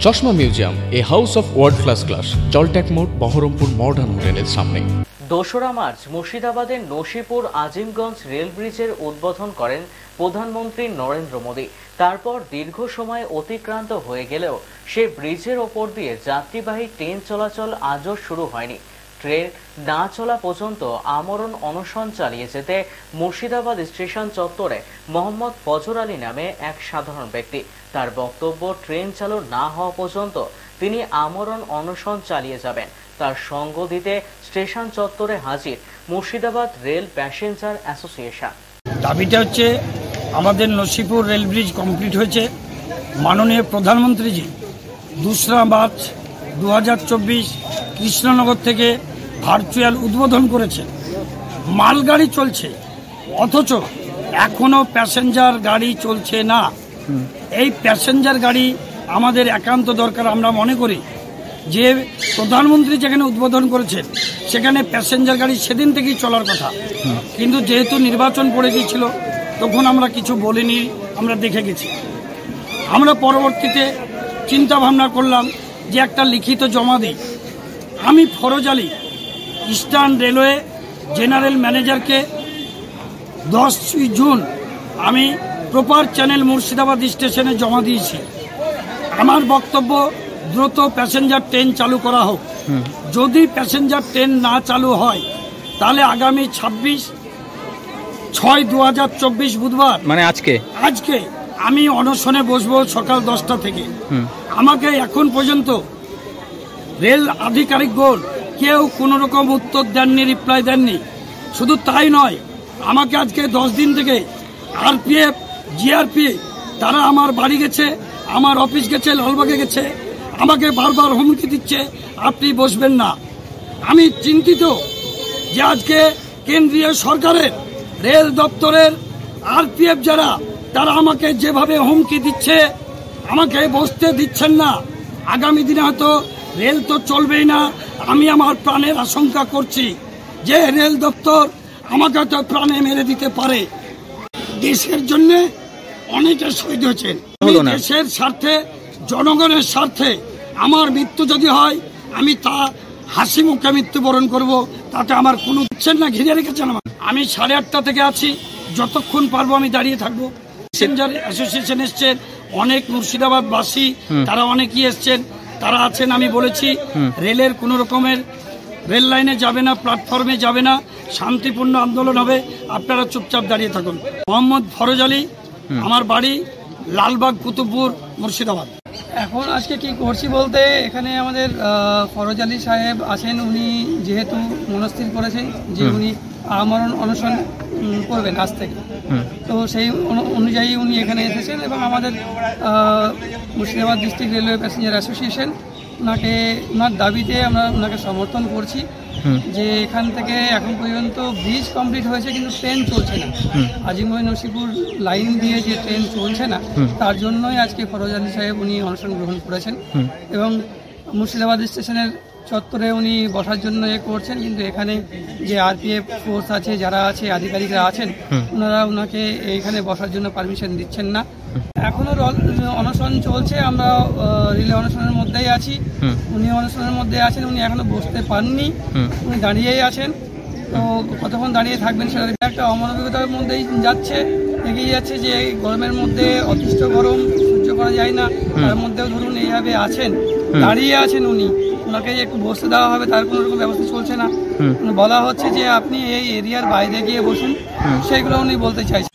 চশমা museum, a house of world class, জলট্যাক মোড়, বহরমপুর মডার্ন হোটেলের সামনে। 2রা মার্চ মুর্শিদাবাদের নসিপুর আজিমগঞ্জ রেল ব্রিজের উদ্বোধন করেন প্রধানমন্ত্রী নরেন্দ্র মোদী। তারপর দীর্ঘ সময় অতিক্রান্ত হয়ে গেলেও সে ব্রিজের ওপর দিয়ে যাত্রীবাহী ট্রেন চলাচল আজও শুরু হয়নি। ট্রেন না চলা পর্যন্ত আমরণ অনশন চালিয়ে যেতে মুর্শিদাবাদ স্টেশন চত্বরে মোহাম্মদ ফজর আলী নামে এক সাধারণ ব্যক্তি। তার বক্তব্য, ট্রেন চালু না হওয়া পর্যন্ত তিনি আমরণ অনশন চালিয়ে যাবেন। তার সঙ্গ দিতে স্টেশন চত্বরে হাজির মুর্শিদাবাদ রেল প্যাসেঞ্জার অ্যাসোসিয়েশন। দাবিটা হচ্ছে আমাদের নসিপুর রেল ব্রিজ কমপ্লিট হয়েছে। মাননীয় প্রধানমন্ত্রীজি 2রা মার্চ 2024 কৃষ্ণনগর থেকে ভার্চুয়াল উদ্বোধন করেছে। মালগাড়ি চলছে, অথচ এখনো প্যাসেঞ্জার গাড়ি চলছে না। এই প্যাসেঞ্জার গাড়ি আমাদের একান্ত দরকার। আমরা মনে করি যে প্রধানমন্ত্রী যেখানে উদ্বোধন করেছেন সেখানে প্যাসেঞ্জার গাড়ি সেদিন থেকেই চলার কথা, কিন্তু যেহেতু নির্বাচন পড়ে গিয়েছিল তখন আমরা কিছু বলিনি, আমরা দেখে গেছি। আমরা পরবর্তীতে চিন্তা ভাবনা করলাম যে একটা লিখিত জমা দিই। আমি ফরজ আলী ইস্টার্ন রেলওয়ে জেনারেল ম্যানেজারকে 10 জুন আমি প্রপার চ্যানেল মুর্শিদাবাদ স্টেশনে জমা দিয়েছি। আমার বক্তব্য, দ্রুত প্যাসেঞ্জার ট্রেন চালু করা হোক। যদি প্যাসেঞ্জার ট্রেন না চালু হয় তাহলে আগামী 26/6/2024 বুধবার, মানে আজকে আমি অনশনে বসবো সকাল 10টা থেকে। আমাকে এখন পর্যন্ত রেল আধিকারিকগণ কেউ কোনো রকম উত্তর দেননি, রিপ্লাই দেননি। শুধু তাই নয়, আমাকে আজকে 10 দিন থেকে আরপিএফ, জিআরপি তারা আমার বাড়ি গেছে, আমার অফিস গেছে, লালবাগে গেছে, আমাকে বারবার হুমকি দিচ্ছে আপনি বসবেন না। আমি চিন্তিত যে আজকে কেন্দ্রীয় সরকারের রেল দপ্তরের আরপিএফ যারা, তারা আমাকে যেভাবে হুমকি দিচ্ছে, আমাকে বসতে দিচ্ছেন না। আগামী দিনে হয়তো রেল তো চলবেই না। আমি আমার প্রাণের আশঙ্কা করছি যে রেল দপ্তর আমাকে হয়তো প্রাণে মেরে দিতে পারে। দেশের জন্য অনেকে শহীদ হয়েছেন। দেশের স্বার্থে, জনগণের স্বার্থে আমার মৃত্যু যদি হয় আমি তা হাসি মুখে মৃত্যুবরণ করব, তাতে আমার কোনো ইচ্ছেন না। ঘিরে রেখেছেন আমার। আমি 8:30 থেকে আছি, যতক্ষণ পারবো আমি দাঁড়িয়ে থাকবো। প্যাসেঞ্জার অ্যাসোসিয়েশন এসছেন, অনেক মুর্শিদাবাদবাসী তারা অনেকেই এসছেন, তারা আছেন। আমি বলেছি রেলের কোনো রকমের রেল লাইনে যাবে না, প্ল্যাটফর্মে যাবে না, শান্তিপূর্ণ আন্দোলন হবে, আপনারা চুপচাপ দাঁড়িয়ে থাকুন। মোহাম্মদ ফরজ আলী, আমার বাড়ি লালবাগ, কুতুবপুর, মুর্শিদাবাদ। এখন আজকে কি করছি বলতে, এখানে আমাদের ফরজ আলী সাহেব আছেন। উনি যেহেতু মনস্থির করেছেন যে উনি আমরণ অনশন করবেন আজ থেকে, তো সেই অনুযায়ী উনি এখানে এসেছেন এবং আমাদের Murshidabad district railway passenger association ওনার দাবিতে আমরা ওনাকে সমর্থন করছি যে এখান থেকে এখন পর্যন্ত ব্রিজ কমপ্লিট হয়েছে কিন্তু ট্রেন চলছে না। আজিমগঞ্জ নসিপুর লাইন দিয়ে যে ট্রেন চলছে না, তার জন্যই আজকে ফরজ আলী সাহেব উনি অনশন গ্রহণ করেছেন এবং মুর্শিদাবাদ স্টেশনের চত্বরে উনি বসার জন্য করছেন। কিন্তু এখানে যে আরপিএফ ফোর্স আছে, যারা আছে, আধিকারিকরা আছেন, ওনারা ওনাকে এইখানে বসার জন্য পারমিশন দিচ্ছেন না। এখনো অনশন চলছে, আমরা রিলে অনশনের মধ্যেই আছি। উনি অনশনের মধ্যে আছেন, উনি এখনো বসতে পাননি, উনি দাঁড়িয়েই আছেন। তো কতক্ষণ দাঁড়িয়ে থাকবেন সেটা একটা অমানবিকতার মধ্যেই যাচ্ছে, এগিয়ে যাচ্ছে। যে গরমের মধ্যে অতিষ্ঠ গরম সহ্য করা যায় না, তার মধ্যেও ধরুন এইভাবে আছেন, দাঁড়িয়ে আছেন। ওনাকে যে একটু বসতে দেওয়া হবে তার কোনো রকম ব্যবস্থা চলছে না। বলা হচ্ছে যে আপনি এই এরিয়ার বাইরে গিয়ে বসুন, সেগুলো উনি বলতে চাইছেন।